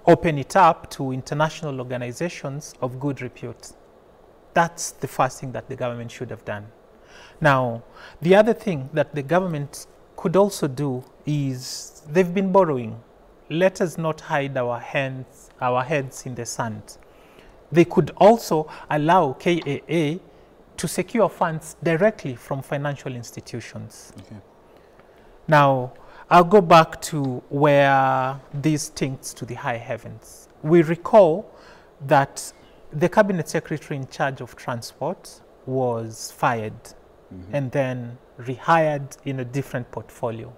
open it up to international organizations of good repute. That's the first thing that the government should have done. Now, the other thing that the government could also do is they've been borrowing. Let us not hide our heads in the sand. They could also allow KAA to secure funds directly from financial institutions. Okay. Now, I'll go back to where this stinks to the high heavens. We recall that the cabinet secretary in charge of transport was fired and then rehired in a different portfolio.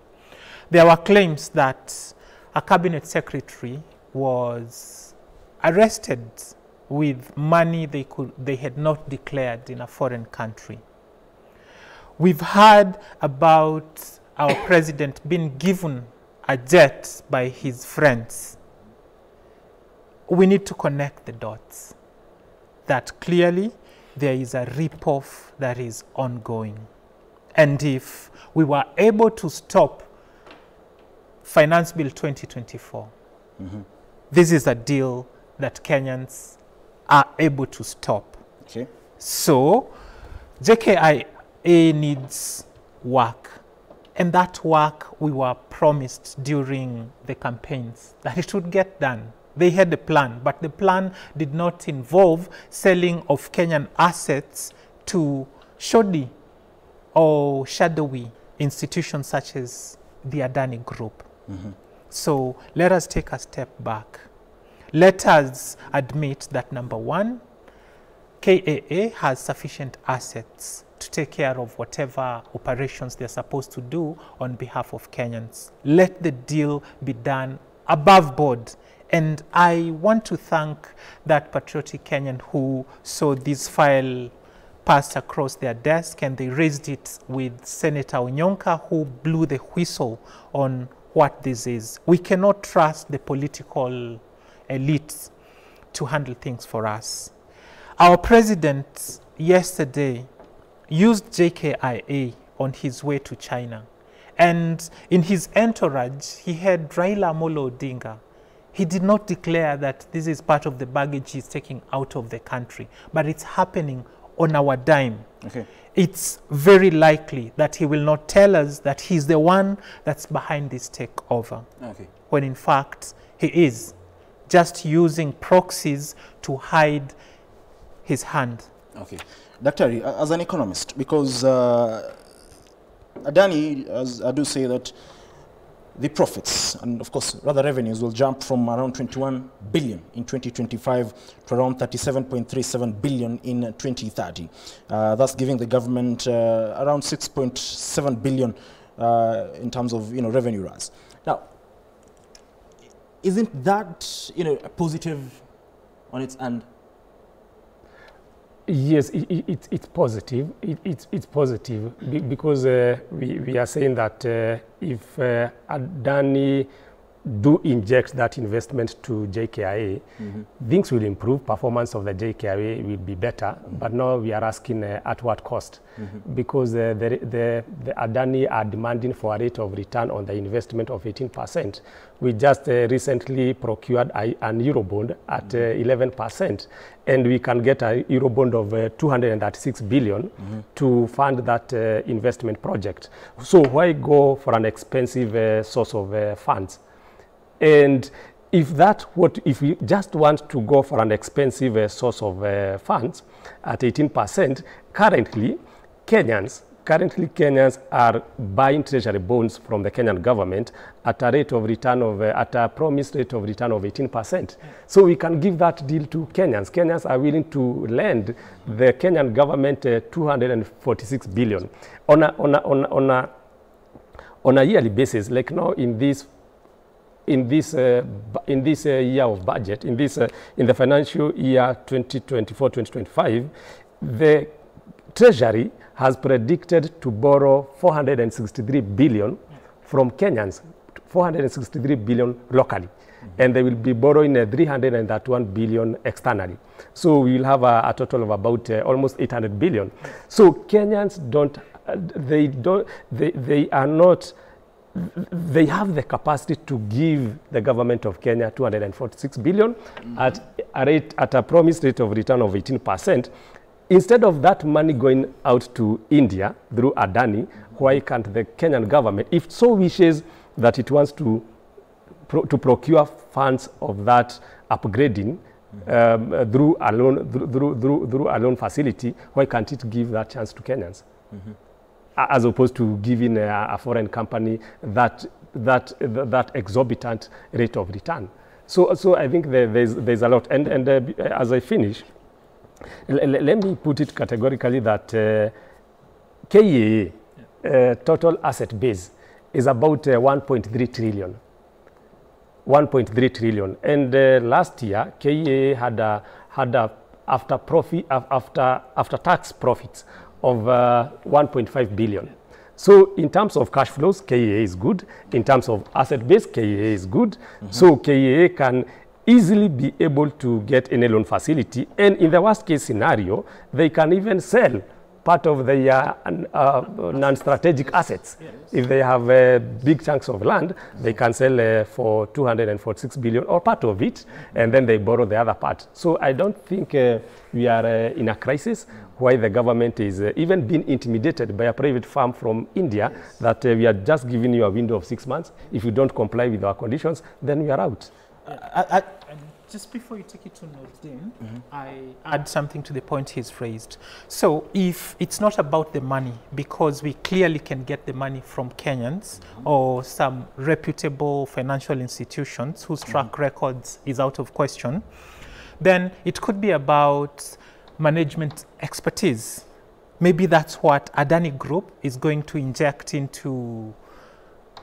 There were claims that a cabinet secretary was arrested with money they had not declared in a foreign country. We've heard about our president being given a jet by his friends. We need to connect the dots that clearly there is a rip-off that is ongoing. And if we were able to stop Finance Bill 2024, this is a deal that Kenyans are able to stop. Okay. So JKIA needs work. And that work we were promised during the campaigns that it would get done. They had a plan, but the plan did not involve selling of Kenyan assets to shoddy or shadowy institutions such as the Adani Group. So let us take a step back. Let us admit that, number one, KAA has sufficient assets to take care of whatever operations they're supposed to do on behalf of Kenyans. Let the deal be done above board. And I want to thank that patriotic Kenyan who saw this file passed across their desk and they raised it with Senator Onyonka, who blew the whistle on what this is. We cannot trust the political elites to handle things for us. Our president yesterday used JKIA on his way to China. And in his entourage, he had Raila Amolo Odinga. He did not declare that this is part of the baggage he's taking out of the country, but it's happening on our dime. Okay. It's very likely that he will not tell us that he's the one that's behind this takeover. Okay. When in fact, he is just using proxies to hide his hand. Okay. Dr. As an economist, because Adani, as I do say that the profits and of course rather revenues will jump from around 21 billion in 2025 to around 37.37 billion in 2030. Thus giving the government around 6.7 billion in terms of revenue rise. Now, isn't that a positive on its end? Yes, it's positive. It's positive because we are saying that if Adani do inject that investment to JKIA, things will improve. Performance of the JKIA will be better. But now we are asking at what cost? Because the Adani are demanding for a rate of return on the investment of 18%. We just recently procured an Eurobond at 11%. And we can get a Eurobond of 236 billion to fund that investment project. So why go for an expensive source of funds? And if we just want to go for an expensive source of funds at 18%, currently Kenyans are buying treasury bonds from the Kenyan government at a rate of return of, at a promised rate of return of 18%. So we can give that deal to Kenyans. Kenyans are willing to lend the Kenyan government 246 billion on a yearly basis. Like now in this year of budget, in the financial year 2024-2025, the Treasury has predicted to borrow 463 billion from Kenyans, 463 billion locally, and they will be borrowing 331 billion externally. So we will have a total of about almost 800 billion. So Kenyans they are not they have the capacity to give the government of Kenya 246 billion at a promised rate of return of 18%. Instead of that money going out to India through Adani, why can't the Kenyan government, if so wishes that it wants to procure funds of that upgrading through a loan facility, why can't it give that chance to Kenyans? As opposed to giving a foreign company that exorbitant rate of return. So I think there's a lot. And as I finish, let me put it categorically that KIA total asset base is about 1.3 trillion. 1.3 trillion. And last year, KIA had after tax profits of 1.5 billion. So in terms of cash flows, KIA is good. In terms of asset base, KIA is good. So KIA can easily be able to get any loan facility. And in the worst case scenario, they can even sell part of their non-strategic assets. Yes. If they have big chunks of land, they can sell for 246 billion or part of it, and then they borrow the other part. So I don't think we are in a crisis why the government is even being intimidated by a private firm from India that we are just giving you a window of 6 months. If you don't comply with our conditions, then we are out. Just before you take it to Nordin, I add something to the point he's raised. So if it's not about the money, because we clearly can get the money from Kenyans or some reputable financial institutions whose track records is out of question, then it could be about management expertise. Maybe that's what Adani Group is going to inject into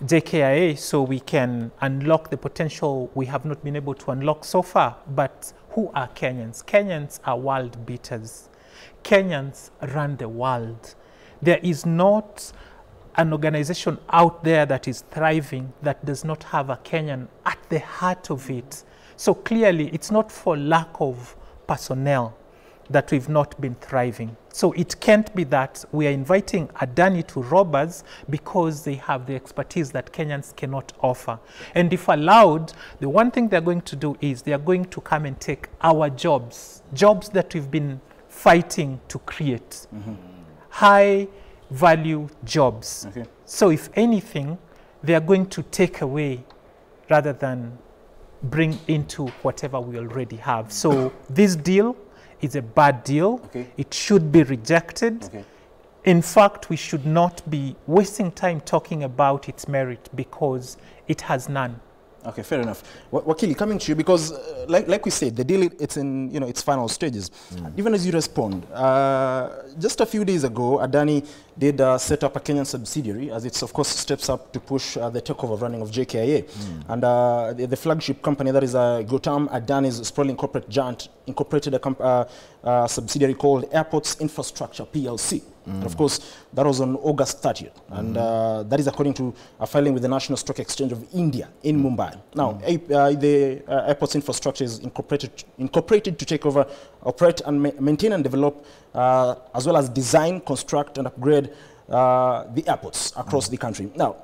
JKIA so we can unlock the potential we have not been able to unlock so far. But who are Kenyans? Kenyans are world beaters. Kenyans run the world. There is not an organization out there that is thriving that does not have a Kenyan at the heart of it. So clearly it's not for lack of personnel that we've not been thriving. So it can't be that we are inviting Adani to rob us because they have the expertise that Kenyans cannot offer. And if allowed, the one thing they're going to do is they are going to come and take our jobs, jobs that we've been fighting to create, high value jobs. So if anything, they are going to take away rather than bring into whatever we already have. So this deal is a bad deal. It should be rejected. In fact, we should not be wasting time talking about its merit because it has none. Okay, fair enough. Wakili, coming to you, because like we said, the deal, it's in its final stages. Even as you respond, just a few days ago, Adani did set up a Kenyan subsidiary as it's, of course, steps up to push the takeover running of JKIA. And the flagship company, that is Gautam Adani's sprawling corporate giant, incorporated a subsidiary called Airports Infrastructure PLC. And of course, that was on August 30th. And that is according to a filing with the National Stock Exchange of India in Mumbai. Now, the Airports Infrastructure is incorporated to take over, operate, and maintain and develop, as well as design, construct, and upgrade the airports across the country. Now,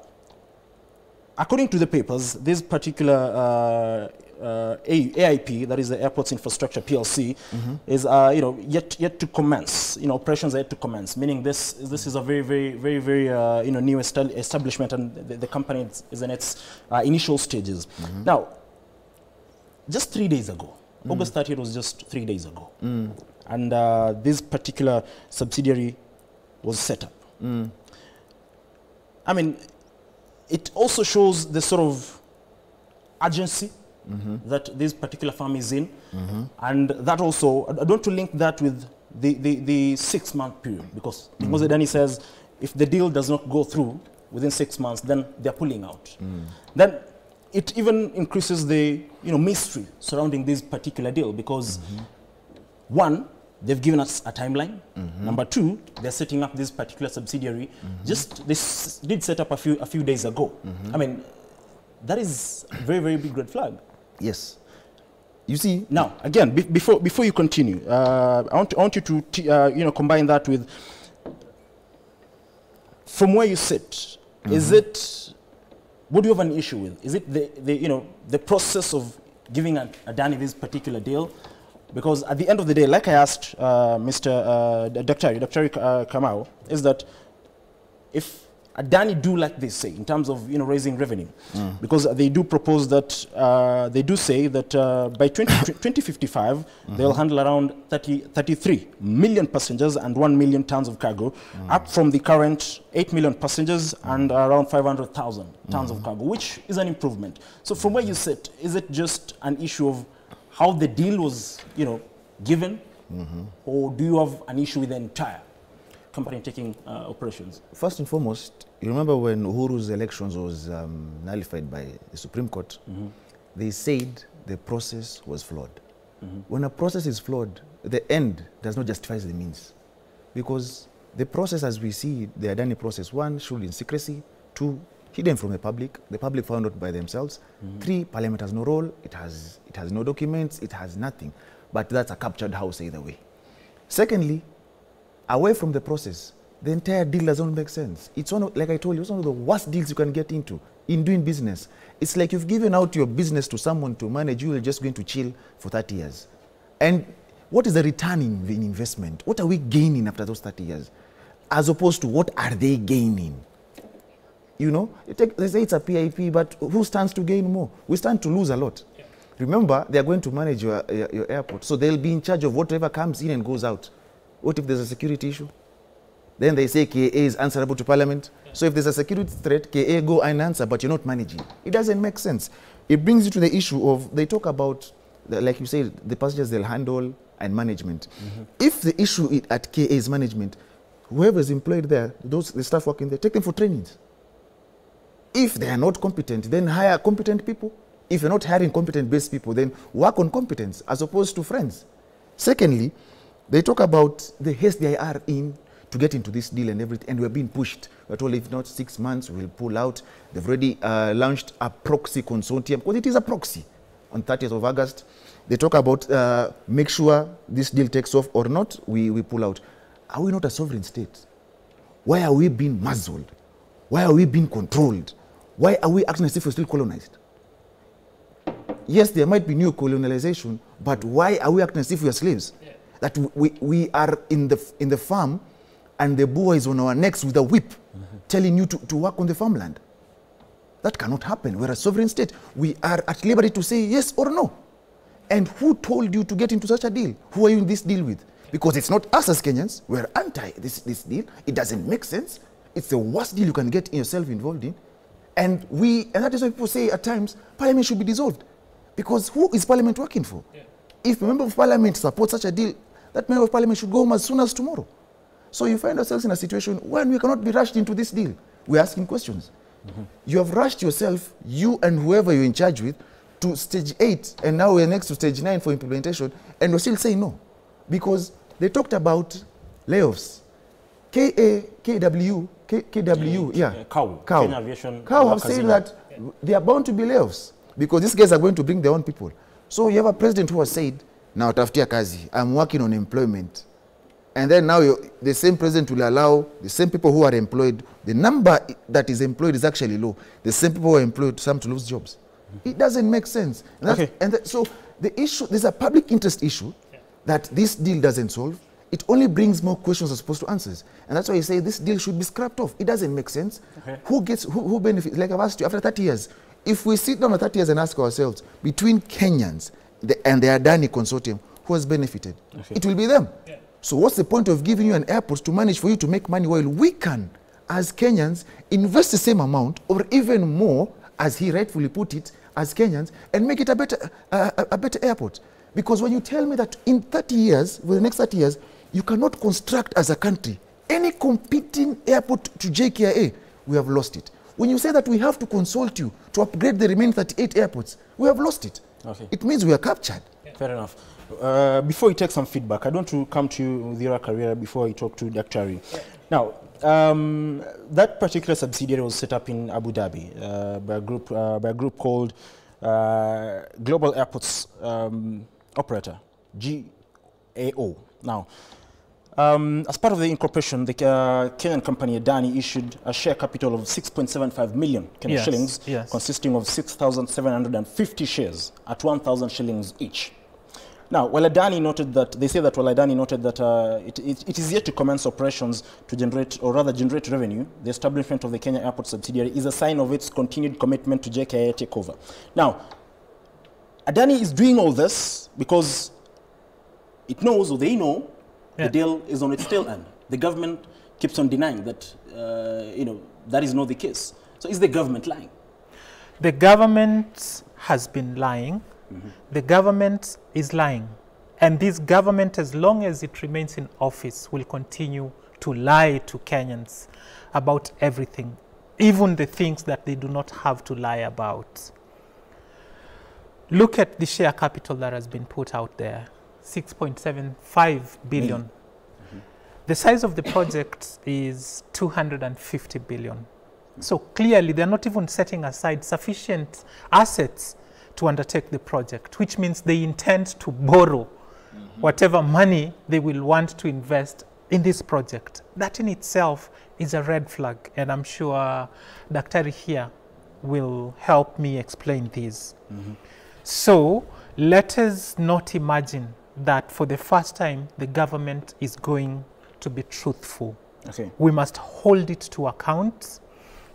according to the papers, this particular AIP, that is the Airports Infrastructure PLC, is yet to commence. Operations are yet to commence. Meaning this is a very new establishment, and the company is in its initial stages. Now, just 3 days ago, August 30th was just 3 days ago, and this particular subsidiary was set up. I mean, it also shows the sort of urgency that this particular firm is in, and that also, I don't want to link that with the 6-month period, because Adani says if the deal does not go through within 6 months, then they're pulling out. Then it even increases the mystery surrounding this particular deal, because one, they've given us a timeline. Number two, they're setting up this particular subsidiary. This did set up a few days ago. I mean, that is a very big red flag. Yes. You see, now again, before you continue, I want you to combine that with, from where you sit, is it what do you have an issue with? Is it the process of giving Adani this particular deal? Because at the end of the day, like I asked Dr. Kamau, is that if Adani do like this, say, in terms of raising revenue, because they do propose that, they do say that by 2055, they'll handle around 33 million passengers and 1 million tons of cargo, up from the current 8 million passengers and around 500,000 tons of cargo, which is an improvement. So from where you sit, is it just an issue of how the deal was, given, or do you have an issue with the entire company taking operations? First and foremost, you remember when Uhuru's elections was nullified by the Supreme Court, they said the process was flawed. When a process is flawed, the end does not justify the means. Because the process as we see, the Adani process, 1, showed in secrecy, 2, hidden from the public found out by themselves, 3, Parliament has no role, it has no documents, it has nothing. But that's a captured house either way. Secondly, away from the process, the entire deal doesn't make sense. It's like I told you, it's one of the worst deals you can get into in doing business. It's like you've given out your business to someone to manage, you are just going to chill for 30 years. And what is the return in investment? What are we gaining after those 30 years? As opposed to what are they gaining? They say it's a PIP, but who stands to gain more? We stand to lose a lot. Yeah. Remember, they are going to manage your airport, so they'll be in charge of whatever comes in and goes out. What if there's a security issue? Then they say KA is answerable to Parliament. Yeah. So if there's a security threat, KA go and answer, but you're not managing. It doesn't make sense. It brings you to the issue of, they talk about, like you say, the passengers they'll handle and management. If the issue at KA is management, whoever is employed there, the staff working there, take them for trainings. If they are not competent, then hire competent people. If you're not hiring competent-based people, then work on competence as opposed to friends. Secondly, they talk about the haste they are in to get into this deal and everything, and we're being pushed. We're told if not 6 months, we'll pull out. They've already launched a proxy consortium, because it is a proxy, on 30th of August. They talk about make sure this deal takes off or not, we pull out. Are we not a sovereign state? Why are we being muzzled? Why are we being controlled? Why are we acting as if we're still colonized? Yes, there might be new colonialization, but why are we acting as if we are slaves? Yeah. That we are in the farm, and the boy is on our necks with a whip, telling you to work on the farmland. That cannot happen. We're a sovereign state. We are at liberty to say yes or no. And who told you to get into such a deal? Who are you in this deal with? Because it's not us as Kenyans. We're anti this deal. It doesn't make sense. It's the worst deal you can get yourself involved in. And that is why people say at times, Parliament should be dissolved. Because who is Parliament working for? Yeah. If a member of Parliament supports such a deal, that member of Parliament should go home as soon as tomorrow. So you find ourselves in a situation when we cannot be rushed into this deal. We're asking questions. You have rushed yourself, you and whoever you're in charge with, to stage 8, and now we're next to stage 9 for implementation, and we're still saying no. Because they talked about layoffs. KW, Cow have said that they are bound to be layoffs because these guys are going to bring their own people. So you have a president who has said, now tafutia kazi, I'm working on employment. And then now the same president will allow the same people who are employed, the number that is employed is actually low. The same people who are employed, some to lose jobs. It doesn't make sense. And so the issue, there's a public interest issue that this deal doesn't solve. It only brings more questions as opposed to answers. And that's why you say this deal should be scrapped off. It doesn't make sense. Who benefits? Like I've asked you, after 30 years, if we sit down for 30 years and ask ourselves, between Kenyans and the Adani consortium, who has benefited? It will be them. Yeah. So what's the point of giving you an airport to manage for you to make money while we can, as Kenyans, invest the same amount or even more, as he rightfully put it, as Kenyans, and make it a better airport? Because when you tell me that in 30 years, for the next 30 years, you cannot construct as a country any competing airport to JKIA, we have lost it. When you say that we have to consult you to upgrade the remaining 38 airports, we have lost it. It means we are captured. Fair enough. Before you take some feedback, I want to come to you with your career before you talk to Dr. Now, that particular subsidiary was set up in Abu Dhabi by a group called Global Airports Operator, GAO. Now, As part of the incorporation, the Kenyan company Adani issued a share capital of 6.75 million Kenyan shillings, consisting of 6,750 shares at 1,000 shillings each. Now, while Adani noted that, they say that while Adani noted that it is yet to commence operations to generate, or rather generate revenue, the establishment of the Kenya Airport subsidiary is a sign of its continued commitment to JKIA takeover. Now, Adani is doing all this because it knows, or they know, the deal is on its tail end. The government keeps on denying that, that is not the case. So is the government lying? The government has been lying. The government is lying. And this government, as long as it remains in office, will continue to lie to Kenyans about everything, even the things that they do not have to lie about. Look at the share capital that has been put out there. 6.75 billion. The size of the project is 250 billion. So clearly, they're not even setting aside sufficient assets to undertake the project, which means they intend to borrow whatever money they will want to invest in this project. That in itself is a red flag, and I'm sure Daktari here will help me explain this. So let us not imagine that for the first time the government is going to be truthful. We must hold it to account.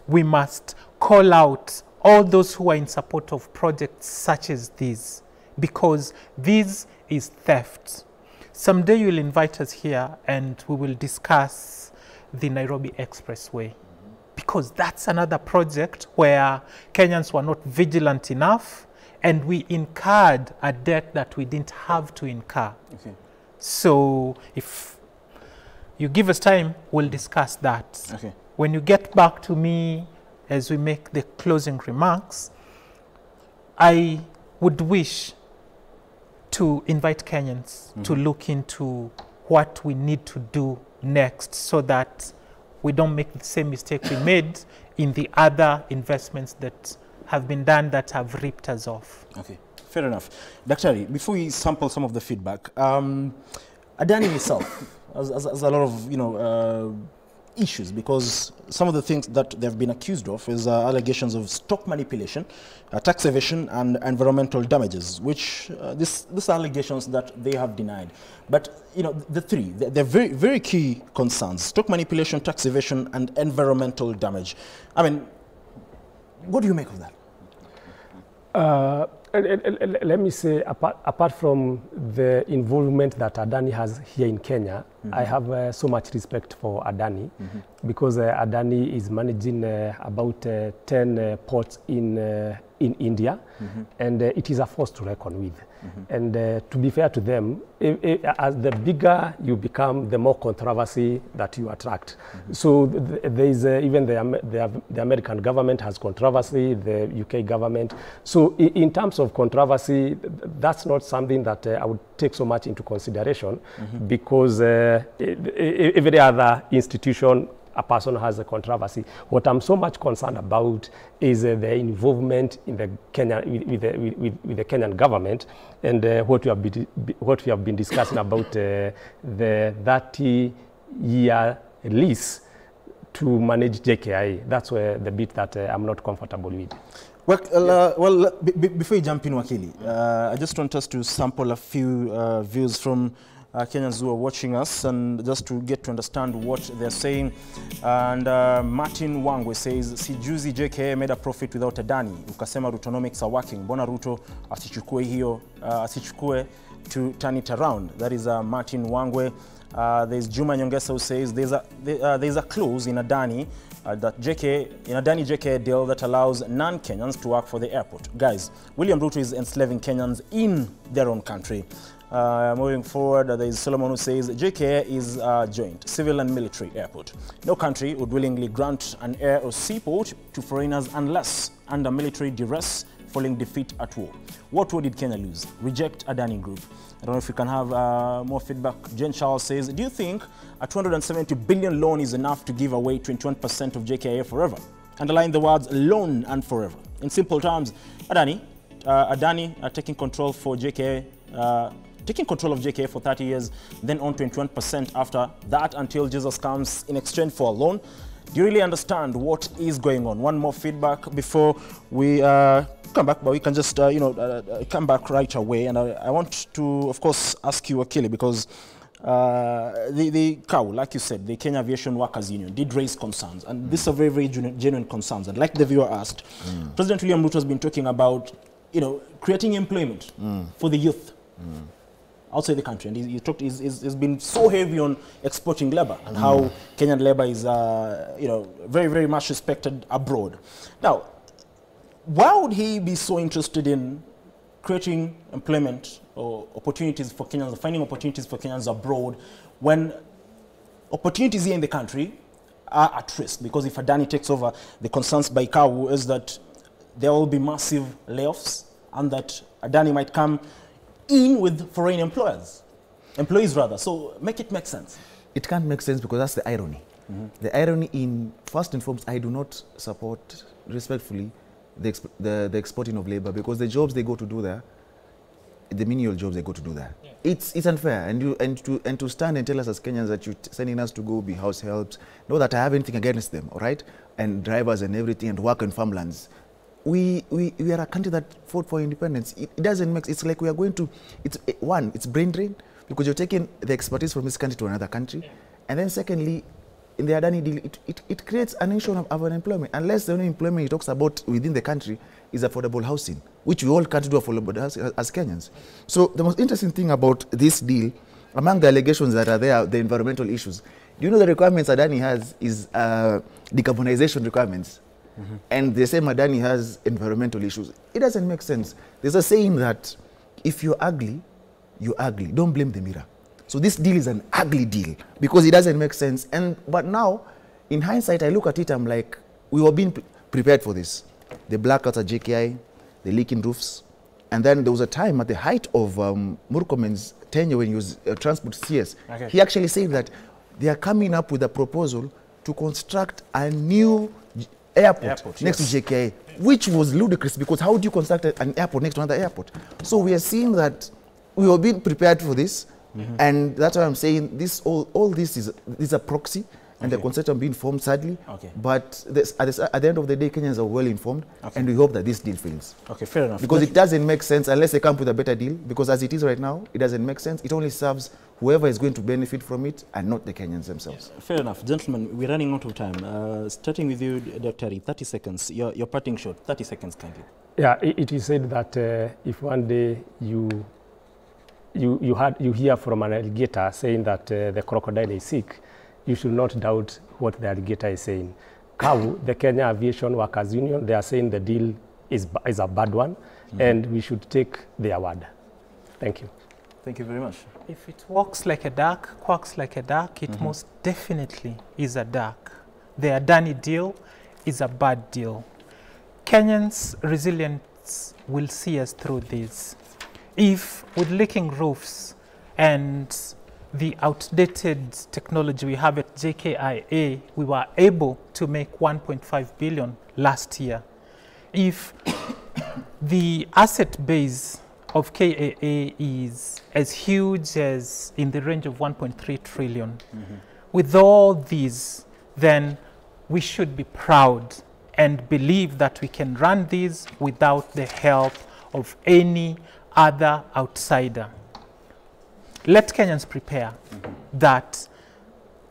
We must call out all those who are in support of projects such as these, because this is theft. Someday you'll invite us here and we will discuss the Nairobi Expressway, because that's another project where Kenyans were not vigilant enough and we incurred a debt that we didn't have to incur. So if you give us time, we'll discuss that. When you get back to me as we make the closing remarks, I would wish to invite Kenyans to look into what we need to do next so that we don't make the same mistake we made in the other investments that have been done that have ripped us off. Fair enough. Daktari, before we sample some of the feedback, Adani itself has a lot of, issues, because some of the things that they've been accused of is allegations of stock manipulation, tax evasion, and environmental damages, which these allegations that they have denied. But the three, they're very, very key concerns: stock manipulation, tax evasion, and environmental damage. I mean, what do you make of that? Let me say, apart from the involvement that Adani has here in Kenya, I have so much respect for Adani, because Adani is managing about 10 ports in India, and it is a force to reckon with. And to be fair to them, as the bigger you become, the more controversy that you attract. So there is even the American government has controversy, the UK government. So in terms of controversy, that's not something that I would take so much into consideration, because every other institution, a person has a controversy. What I'm so much concerned about is the involvement in the with the Kenyan government, and what we have been discussing about the 30-year lease to manage JKIA. That's where the bit that I'm not comfortable with. Well, before you jump in, Wakili, I just want us to sample a few views from Kenyans who are watching us, and just to get to understand what they're saying. And Martin Wangwe says, si juzi JKIA made a profit without Adani. Ukasema Rutonomics are working. Bona Ruto asichukue hiyo, asichukue to turn it around. That is Martin Wangwe. There's Juma Nyongesa who says there's a clause in Adani that Adani JKIA deal that allows non-Kenyans to work for the airport. Guys, William Ruto is enslaving Kenyans in their own country. Moving forward, there is Solomon who says JKIA is a joint civil and military airport. No country would willingly grant an air or seaport to foreigners unless under military duress following defeat at war. What war did Kenya lose? Reject Adani Group. I don't know if we can have more feedback. Jen Charles says, do you think a 270 billion loan is enough to give away 21% of JKIA forever? Underline the words loan and forever. In simple terms, Adani taking control for JKIA taking control of JKIA for 30 years, then on 21% after that until Jesus comes in exchange for a loan. Do you really understand what is going on? One more feedback before we come back, but we can just, come back right away. And I want to, of course, ask you, Akili, because the CAU, like you said, the Kenya Aviation Workers Union, did raise concerns. And these are very, very genuine concerns. And like the viewer asked, President William Ruto has been talking about, creating employment for the youth outside the country. And he's been so heavy on exporting labor and how Kenyan labor is, very, very much respected abroad. Now, why would he be so interested in creating employment or opportunities for Kenyans, finding opportunities for Kenyans abroad, when opportunities here in the country are at risk? Because if Adani takes over, the concerns by CAU is that there will be massive layoffs and that Adani might come in with foreign employees rather. So make it make sense. It can't make sense because that's the irony. The irony in, first and foremost, I do not support, respectfully, the exporting of labor, because the jobs they go to do there, the menial jobs they go to do there, it's unfair. And to stand and tell us as Kenyans that you're sending us to go be house helps, know that I have anything against them, all right? And drivers and everything, and work on farmlands. We are a country that fought for independence. It doesn't make, it's like we are going to, it's brain drain, because you're taking the expertise from this country to another country. And then secondly, in the Adani deal, it creates an issue of unemployment. Unless the only employment he talks about within the country is affordable housing, which we all can't do affordable housing as Kenyans. So the most interesting thing about this deal, among the allegations that are there, the environmental issues, do you know the requirements Adani has is decarbonization requirements? And the same Adani has environmental issues. It doesn't make sense. There's a saying that if you're ugly, you're ugly. Don't blame the mirror. So this deal is an ugly deal because it doesn't make sense. But now, in hindsight, I look at it, I'm like, we were being prepared for this. The blackouts at JKI, the leaking roofs. And then there was a time at the height of Murkomen's tenure when he was transport CS. He actually said that they are coming up with a proposal to construct a new airport next to JKIA, which was ludicrous because how do you construct an airport next to another airport? So we are seeing that we were being prepared for this, and that's why I'm saying this. All this is a proxy, and the consortium being formed sadly. But at the end of the day, Kenyans are well informed, and we hope that this deal fails. Okay, fair enough. Because it doesn't make sense unless they come with a better deal. Because as it is right now, it doesn't make sense. It only serves whoever is going to benefit from it, and not the Kenyans themselves. Fair enough, gentlemen. We're running out of time. Starting with you, Dr. 30 seconds. Your parting shot. 30 seconds, kindly. Yeah, it is said that if one day you hear from an alligator saying that the crocodile is sick, you should not doubt what the alligator is saying. CAU, the Kenya Aviation Workers Union, they are saying the deal is a bad one, and we should take their word. Thank you. Thank you very much. If it walks like a duck, quacks like a duck, it most definitely is a duck. The Adani deal is a bad deal. Kenyans' resilience will see us through this. If with leaking roofs and the outdated technology we have at JKIA, we were able to make 1.5 billion last year. If the asset base of KAA is as huge as in the range of 1.3 trillion, with all these, then we should be proud and believe that we can run these without the help of any other outsider. Let Kenyans prepare that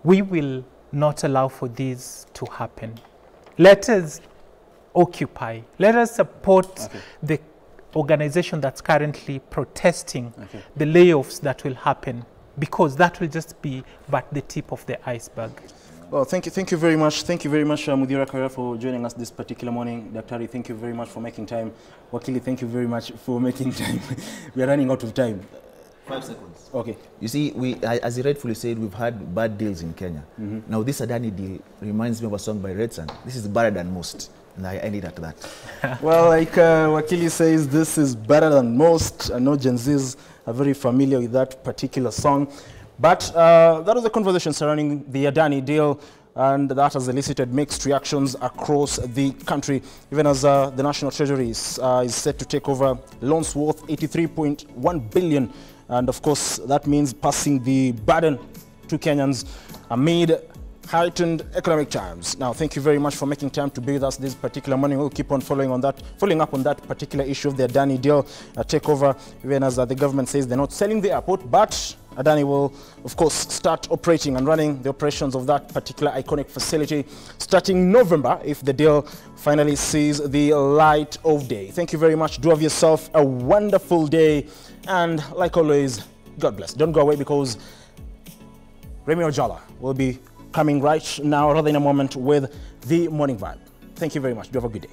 we will not allow for this to happen. Let us occupy. Let us support the organization that's currently protesting the layoffs that will happen, because that will just be but the tip of the iceberg. Well, thank you very much. Thank you very much, Mudhira Kawira, for joining us this particular morning. Dr. Thank you very much for making time. Wakili, thank you very much for making time. We are running out of time. 5 seconds. Okay. You see, as you rightfully said, we've had bad deals in Kenya. Now, this Adani deal reminds me of a song by Red Sun. This is better than most. And I ended at that. Well, like Wakili says, this is better than most. I know Gen Zs are very familiar with that particular song. But that was a conversation surrounding the Adani deal. and that has elicited mixed reactions across the country, even as the National Treasury is set to take over loans worth 83.1 billion. And of course, that means passing the burden to Kenyans amid heightened economic times. Now, thank you very much for making time to be with us this particular morning. We'll keep on following up on that particular issue of the Adani deal takeover, even as the government says they're not selling the airport, but Adani will, of course, start operating and running the operations of that particular iconic facility starting November if the deal finally sees the light of day. Thank you very much. Do have yourself a wonderful day. And like always, God bless. Don't go away because Remy Ojala will be coming right now, rather in a moment, with the Morning Vibe. Thank you very much. Do have a good day.